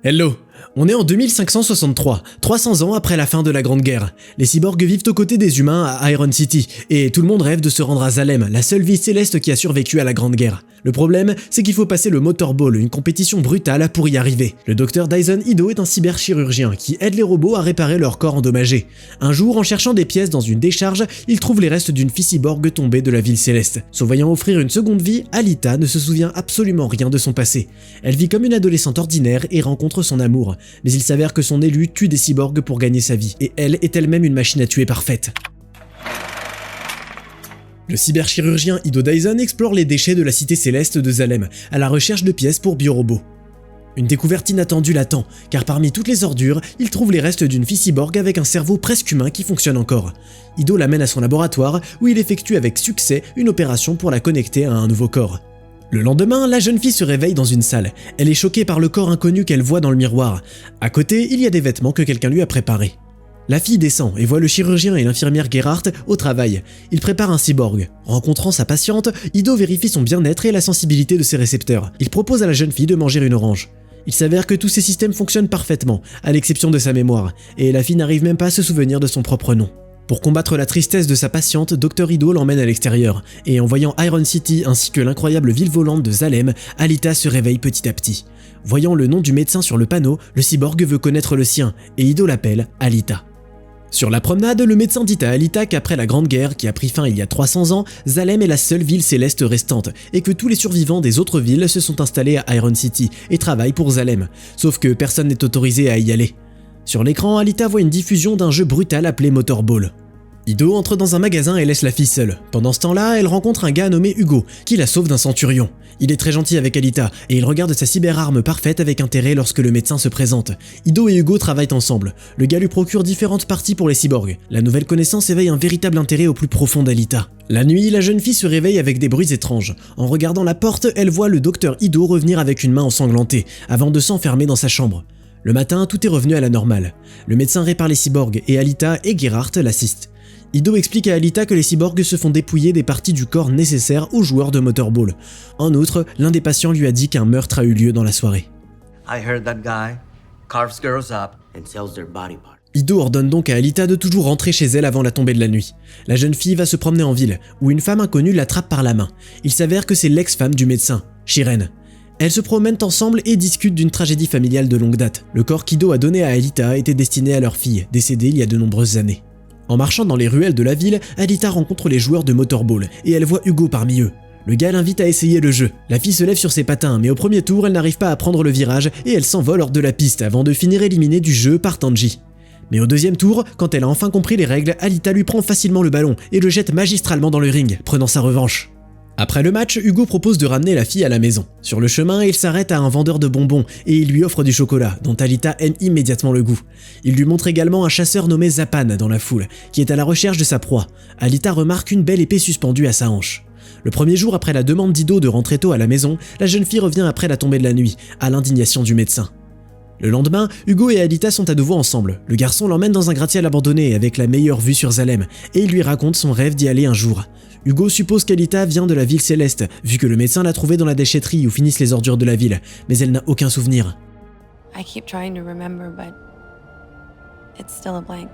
Hello, on est en 2563, 300 ans après la fin de la Grande Guerre. Les cyborgs vivent aux côtés des humains à Iron City, et tout le monde rêve de se rendre à Zalem, la seule ville céleste qui a survécu à la Grande Guerre. Le problème, c'est qu'il faut passer le Motor Ball, une compétition brutale pour y arriver. Le docteur Dyson Ido est un cyberchirurgien qui aide les robots à réparer leur corps endommagé. Un jour, en cherchant des pièces dans une décharge, il trouve les restes d'une fille cyborg tombée de la ville céleste. Se voyant offrir une seconde vie, Alita ne se souvient absolument rien de son passé. Elle vit comme une adolescente ordinaire et rencontre son amour, mais il s'avère que son élu tue des cyborgs pour gagner sa vie, et elle est elle-même une machine à tuer parfaite. Le cyberchirurgien Ido Dyson explore les déchets de la cité céleste de Zalem, à la recherche de pièces pour biorobots. Une découverte inattendue l'attend, car parmi toutes les ordures, il trouve les restes d'une fille cyborg avec un cerveau presque humain qui fonctionne encore. Ido l'amène à son laboratoire, où il effectue avec succès une opération pour la connecter à un nouveau corps. Le lendemain, la jeune fille se réveille dans une salle. Elle est choquée par le corps inconnu qu'elle voit dans le miroir. À côté, il y a des vêtements que quelqu'un lui a préparés. La fille descend et voit le chirurgien et l'infirmière Gerhardt au travail. Ils préparent un cyborg. Rencontrant sa patiente, Ido vérifie son bien-être et la sensibilité de ses récepteurs. Il propose à la jeune fille de manger une orange. Il s'avère que tous ces systèmes fonctionnent parfaitement, à l'exception de sa mémoire, et la fille n'arrive même pas à se souvenir de son propre nom. Pour combattre la tristesse de sa patiente, Dr Ido l'emmène à l'extérieur, et en voyant Iron City ainsi que l'incroyable ville volante de Zalem, Alita se réveille petit à petit. Voyant le nom du médecin sur le panneau, le cyborg veut connaître le sien, et Ido l'appelle Alita. Sur la promenade, le médecin dit à Alita qu'après la Grande Guerre, qui a pris fin il y a 300 ans, Zalem est la seule ville céleste restante, et que tous les survivants des autres villes se sont installés à Iron City et travaillent pour Zalem, sauf que personne n'est autorisé à y aller. Sur l'écran, Alita voit une diffusion d'un jeu brutal appelé Motor Ball. Ido entre dans un magasin et laisse la fille seule. Pendant ce temps-là, elle rencontre un gars nommé Hugo, qui la sauve d'un centurion. Il est très gentil avec Alita, et il regarde sa cyberarme parfaite avec intérêt lorsque le médecin se présente. Ido et Hugo travaillent ensemble. Le gars lui procure différentes parties pour les cyborgs. La nouvelle connaissance éveille un véritable intérêt au plus profond d'Alita. La nuit, la jeune fille se réveille avec des bruits étranges. En regardant la porte, elle voit le docteur Ido revenir avec une main ensanglantée, avant de s'enfermer dans sa chambre. Le matin, tout est revenu à la normale. Le médecin répare les cyborgs, et Alita et Gerhardt l'assistent. Ido explique à Alita que les cyborgs se font dépouiller des parties du corps nécessaires aux joueurs de Motor Ball. En outre, l'un des patients lui a dit qu'un meurtre a eu lieu dans la soirée. I heard that guy carves girls up and sells their body parts. Ido ordonne donc à Alita de toujours rentrer chez elle avant la tombée de la nuit. La jeune fille va se promener en ville, où une femme inconnue l'attrape par la main. Il s'avère que c'est l'ex-femme du médecin, Shiren. Elles se promènent ensemble et discutent d'une tragédie familiale de longue date. Le corps qu'Ido a donné à Alita était destiné à leur fille, décédée il y a de nombreuses années. En marchant dans les ruelles de la ville, Alita rencontre les joueurs de Motor Ball et elle voit Hugo parmi eux. Le gars l'invite à essayer le jeu. La fille se lève sur ses patins, mais au premier tour, elle n'arrive pas à prendre le virage et elle s'envole hors de la piste avant de finir éliminée du jeu par Tanji. Mais au deuxième tour, quand elle a enfin compris les règles, Alita lui prend facilement le ballon et le jette magistralement dans le ring, prenant sa revanche. Après le match, Hugo propose de ramener la fille à la maison. Sur le chemin, il s'arrête à un vendeur de bonbons et il lui offre du chocolat, dont Alita aime immédiatement le goût. Il lui montre également un chasseur nommé Zapan dans la foule, qui est à la recherche de sa proie. Alita remarque une belle épée suspendue à sa hanche. Le premier jour après la demande d'Ido de rentrer tôt à la maison, la jeune fille revient après la tombée de la nuit, à l'indignation du médecin. Le lendemain, Hugo et Alita sont à nouveau ensemble. Le garçon l'emmène dans un gratte-ciel abandonné avec la meilleure vue sur Zalem, et il lui raconte son rêve d'y aller un jour. Hugo suppose qu'Alita vient de la ville céleste, vu que le médecin l'a trouvée dans la déchetterie où finissent les ordures de la ville, mais elle n'a aucun souvenir. I keep trying to remember, but it's still a blank.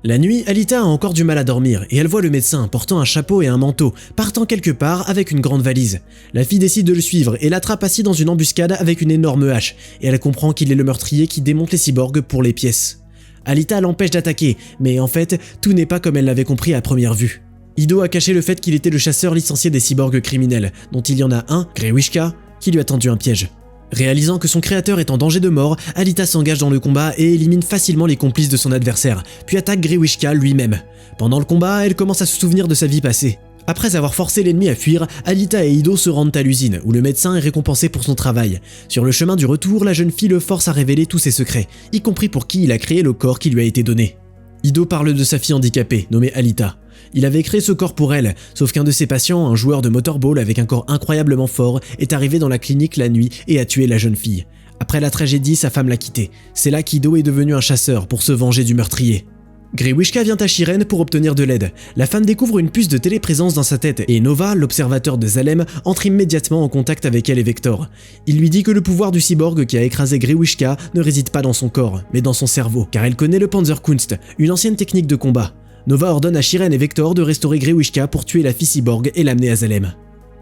La nuit, Alita a encore du mal à dormir et elle voit le médecin portant un chapeau et un manteau, partant quelque part avec une grande valise. La fille décide de le suivre et l'attrape assis dans une embuscade avec une énorme hache, et elle comprend qu'il est le meurtrier qui démonte les cyborgs pour les pièces. Alita l'empêche d'attaquer, mais en fait, tout n'est pas comme elle l'avait compris à première vue. Ido a caché le fait qu'il était le chasseur licencié des cyborgs criminels, dont il y en a un, Grewishka, qui lui a tendu un piège. Réalisant que son créateur est en danger de mort, Alita s'engage dans le combat et élimine facilement les complices de son adversaire, puis attaque Grewishka lui-même. Pendant le combat, elle commence à se souvenir de sa vie passée. Après avoir forcé l'ennemi à fuir, Alita et Ido se rendent à l'usine, où le médecin est récompensé pour son travail. Sur le chemin du retour, la jeune fille le force à révéler tous ses secrets, y compris pour qui il a créé le corps qui lui a été donné. Ido parle de sa fille handicapée, nommée Alita. Il avait créé ce corps pour elle, sauf qu'un de ses patients, un joueur de Motor Ball avec un corps incroyablement fort, est arrivé dans la clinique la nuit et a tué la jeune fille. Après la tragédie, sa femme l'a quitté. C'est là qu'Ido est devenu un chasseur pour se venger du meurtrier. Grewishka vient à Shiren pour obtenir de l'aide. La femme découvre une puce de téléprésence dans sa tête et Nova, l'observateur de Salem, entre immédiatement en contact avec elle et Vector. Il lui dit que le pouvoir du cyborg qui a écrasé Grewishka ne réside pas dans son corps, mais dans son cerveau, car elle connaît le Panzerkunst, une ancienne technique de combat. Nova ordonne à Shiren et Vector de restaurer Grewishka pour tuer la fille cyborg et l'amener à Salem.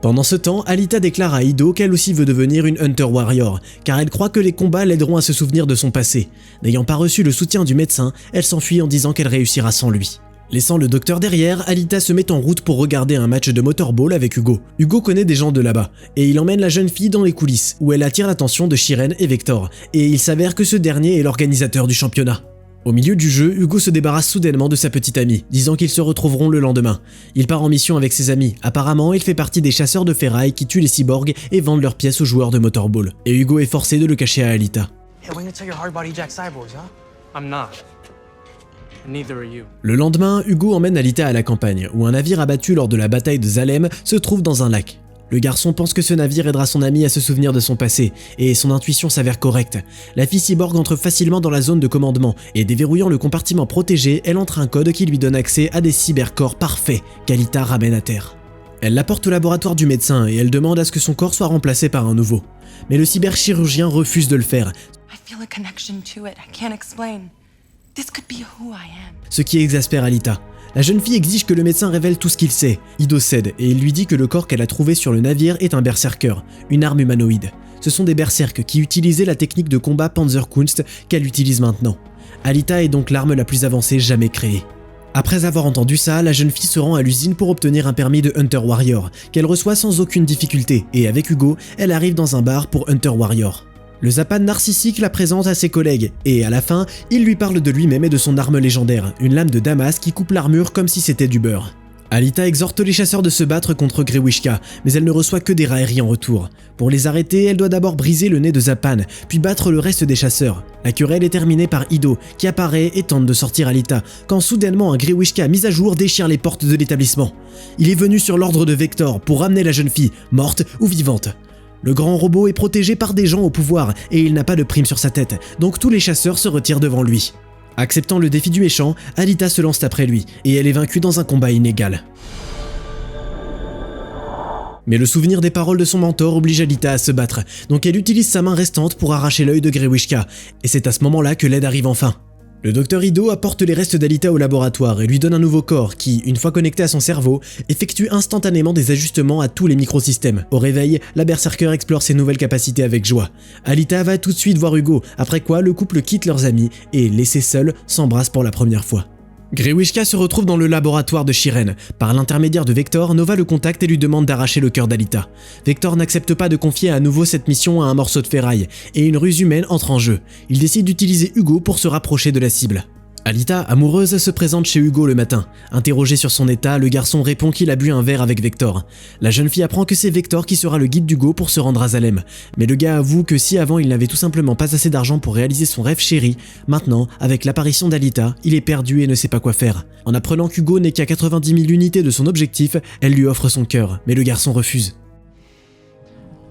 Pendant ce temps, Alita déclare à Ido qu'elle aussi veut devenir une Hunter Warrior, car elle croit que les combats l'aideront à se souvenir de son passé. N'ayant pas reçu le soutien du médecin, elle s'enfuit en disant qu'elle réussira sans lui. Laissant le docteur derrière, Alita se met en route pour regarder un match de motorball avec Hugo. Hugo connaît des gens de là-bas, et il emmène la jeune fille dans les coulisses, où elle attire l'attention de Shiren et Vector, et il s'avère que ce dernier est l'organisateur du championnat. Au milieu du jeu, Hugo se débarrasse soudainement de sa petite amie, disant qu'ils se retrouveront le lendemain. Il part en mission avec ses amis. Apparemment, il fait partie des chasseurs de ferraille qui tuent les cyborgs et vendent leurs pièces aux joueurs de motorball. Et Hugo est forcé de le cacher à Alita. Le lendemain, Hugo emmène Alita à la campagne, où un navire abattu lors de la bataille de Salem se trouve dans un lac. Le garçon pense que ce navire aidera son ami à se souvenir de son passé, et son intuition s'avère correcte. La fille cyborg entre facilement dans la zone de commandement, et déverrouillant le compartiment protégé, elle entre un code qui lui donne accès à des cybercorps parfaits qu'Alita ramène à terre. Elle l'apporte au laboratoire du médecin et elle demande à ce que son corps soit remplacé par un nouveau. Mais le cyberchirurgien refuse de le faire. Ce qui exaspère Alita. La jeune fille exige que le médecin révèle tout ce qu'il sait. Ido cède et il lui dit que le corps qu'elle a trouvé sur le navire est un berserker, une arme humanoïde. Ce sont des berserks qui utilisaient la technique de combat Panzerkunst qu'elle utilise maintenant. Alita est donc l'arme la plus avancée jamais créée. Après avoir entendu ça, la jeune fille se rend à l'usine pour obtenir un permis de Hunter Warrior, qu'elle reçoit sans aucune difficulté, et avec Hugo, elle arrive dans un bar pour Hunter Warrior. Le Zapan narcissique la présente à ses collègues, et à la fin, il lui parle de lui-même et de son arme légendaire, une lame de Damas qui coupe l'armure comme si c'était du beurre. Alita exhorte les chasseurs de se battre contre Grewishka, mais elle ne reçoit que des railleries en retour. Pour les arrêter, elle doit d'abord briser le nez de Zapan, puis battre le reste des chasseurs. La querelle est terminée par Ido, qui apparaît et tente de sortir Alita, quand soudainement un Grewishka mis à jour déchire les portes de l'établissement. Il est venu sur l'ordre de Vector pour ramener la jeune fille, morte ou vivante. Le grand robot est protégé par des gens au pouvoir et il n'a pas de prime sur sa tête, donc tous les chasseurs se retirent devant lui. Acceptant le défi du méchant, Alita se lance après lui et elle est vaincue dans un combat inégal. Mais le souvenir des paroles de son mentor oblige Alita à se battre, donc elle utilise sa main restante pour arracher l'œil de Grewishka, et c'est à ce moment-là que l'aide arrive enfin. Le docteur Ido apporte les restes d'Alita au laboratoire et lui donne un nouveau corps qui, une fois connecté à son cerveau, effectue instantanément des ajustements à tous les microsystèmes. Au réveil, la berserker explore ses nouvelles capacités avec joie. Alita va tout de suite voir Hugo, après quoi le couple quitte leurs amis et, laissés seuls, s'embrassent pour la première fois. Grewishka se retrouve dans le laboratoire de Shiren. Par l'intermédiaire de Vector, Nova le contacte et lui demande d'arracher le cœur d'Alita. Vector n'accepte pas de confier à nouveau cette mission à un morceau de ferraille, et une ruse humaine entre en jeu. Il décide d'utiliser Hugo pour se rapprocher de la cible. Alita, amoureuse, se présente chez Hugo le matin. Interrogé sur son état, le garçon répond qu'il a bu un verre avec Vector. La jeune fille apprend que c'est Vector qui sera le guide d'Hugo pour se rendre à Salem. Mais le gars avoue que si avant il n'avait tout simplement pas assez d'argent pour réaliser son rêve chéri, maintenant, avec l'apparition d'Alita, il est perdu et ne sait pas quoi faire. En apprenant qu'Hugo n'est qu'à 90 000 unités de son objectif, elle lui offre son cœur, mais le garçon refuse.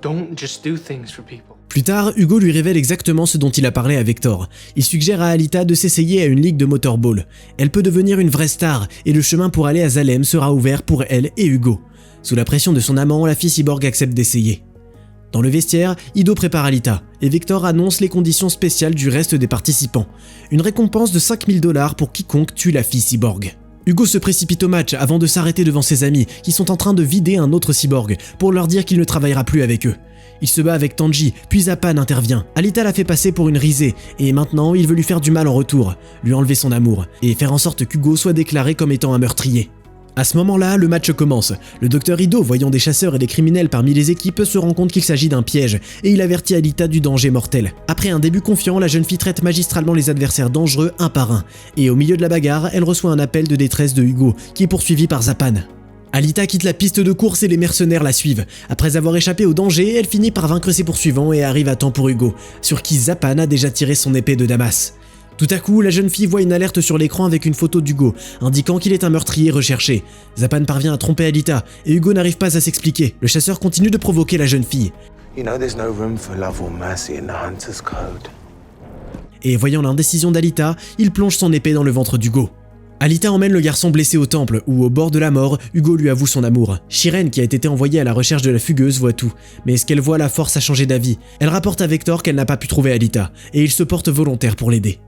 Don't just do things for people. Plus tard, Hugo lui révèle exactement ce dont il a parlé à Vector. Il suggère à Alita de s'essayer à une ligue de motorball. Elle peut devenir une vraie star, et le chemin pour aller à Salem sera ouvert pour elle et Hugo. Sous la pression de son amant, la fille cyborg accepte d'essayer. Dans le vestiaire, Ido prépare Alita, et Vector annonce les conditions spéciales du reste des participants. Une récompense de 5 000 $ pour quiconque tue la fille cyborg. Hugo se précipite au match avant de s'arrêter devant ses amis, qui sont en train de vider un autre cyborg, pour leur dire qu'il ne travaillera plus avec eux. Il se bat avec Tanji, puis Zapan intervient. Alita l'a fait passer pour une risée, et maintenant il veut lui faire du mal en retour, lui enlever son amour, et faire en sorte qu'Hugo soit déclaré comme étant un meurtrier. À ce moment-là, le match commence. Le docteur Ido, voyant des chasseurs et des criminels parmi les équipes, se rend compte qu'il s'agit d'un piège, et il avertit Alita du danger mortel. Après un début confiant, la jeune fille traite magistralement les adversaires dangereux un par un, et au milieu de la bagarre, elle reçoit un appel de détresse de Hugo, qui est poursuivi par Zapan. Alita quitte la piste de course et les mercenaires la suivent. Après avoir échappé au danger, elle finit par vaincre ses poursuivants et arrive à temps pour Hugo, sur qui Zapan a déjà tiré son épée de Damas. Tout à coup, la jeune fille voit une alerte sur l'écran avec une photo d'Hugo, indiquant qu'il est un meurtrier recherché. Zapan parvient à tromper Alita, et Hugo n'arrive pas à s'expliquer. Le chasseur continue de provoquer la jeune fille. You know there's no room for love or mercy in the Hunter's Code. Et voyant l'indécision d'Alita, il plonge son épée dans le ventre d'Hugo. Alita emmène le garçon blessé au temple, où au bord de la mort, Hugo lui avoue son amour. Shiren, qui a été envoyée à la recherche de la fugueuse, voit tout, mais ce qu'elle voit la force à changer d'avis. Elle rapporte à Vector qu'elle n'a pas pu trouver Alita, et il se porte volontaire pour l'aider.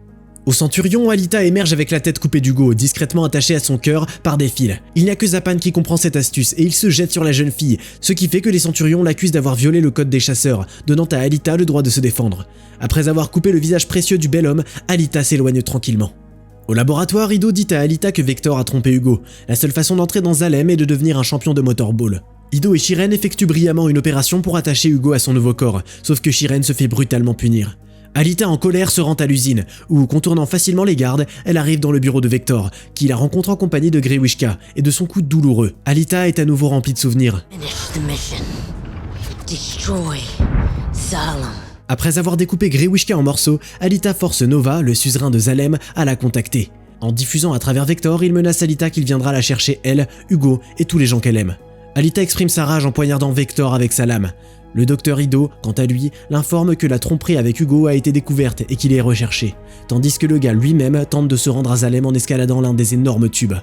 Au Centurion, Alita émerge avec la tête coupée d'Hugo, discrètement attachée à son cœur par des fils. Il n'y a que Zapan qui comprend cette astuce et il se jette sur la jeune fille, ce qui fait que les Centurions l'accusent d'avoir violé le code des chasseurs, donnant à Alita le droit de se défendre. Après avoir coupé le visage précieux du bel homme, Alita s'éloigne tranquillement. Au laboratoire, Ido dit à Alita que Vector a trompé Hugo. La seule façon d'entrer dans Zalem est de devenir un champion de motorball. Ido et Shiren effectuent brillamment une opération pour attacher Hugo à son nouveau corps, sauf que Shiren se fait brutalement punir. Alita en colère se rend à l'usine, où, contournant facilement les gardes, elle arrive dans le bureau de Vector, qui la rencontre en compagnie de Grewishka et de son coup douloureux. Alita est à nouveau remplie de souvenirs. Après avoir découpé Grewishka en morceaux, Alita force Nova, le suzerain de Zalem, à la contacter. En diffusant à travers Vector, il menace Alita qu'il viendra la chercher elle, Hugo et tous les gens qu'elle aime. Alita exprime sa rage en poignardant Vector avec sa lame. Le docteur Ido, quant à lui, l'informe que la tromperie avec Hugo a été découverte et qu'il est recherché, tandis que le gars lui-même tente de se rendre à Zalem en escaladant l'un des énormes tubes.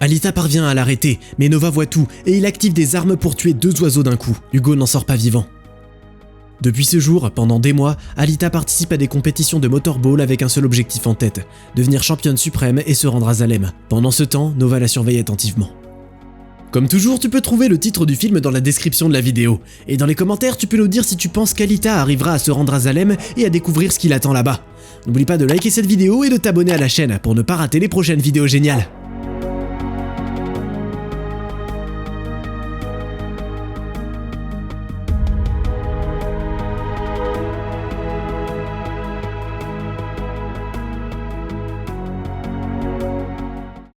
Alita parvient à l'arrêter, mais Nova voit tout et il active des armes pour tuer 2 oiseaux d'un coup. Hugo n'en sort pas vivant. Depuis ce jour, pendant des mois, Alita participe à des compétitions de motorball avec un seul objectif en tête, devenir championne suprême et se rendre à Zalem. Pendant ce temps, Nova la surveille attentivement. Comme toujours, tu peux trouver le titre du film dans la description de la vidéo. Et dans les commentaires, tu peux nous dire si tu penses qu'Alita arrivera à se rendre à Zalem et à découvrir ce qui l'attend là-bas. N'oublie pas de liker cette vidéo et de t'abonner à la chaîne pour ne pas rater les prochaines vidéos géniales.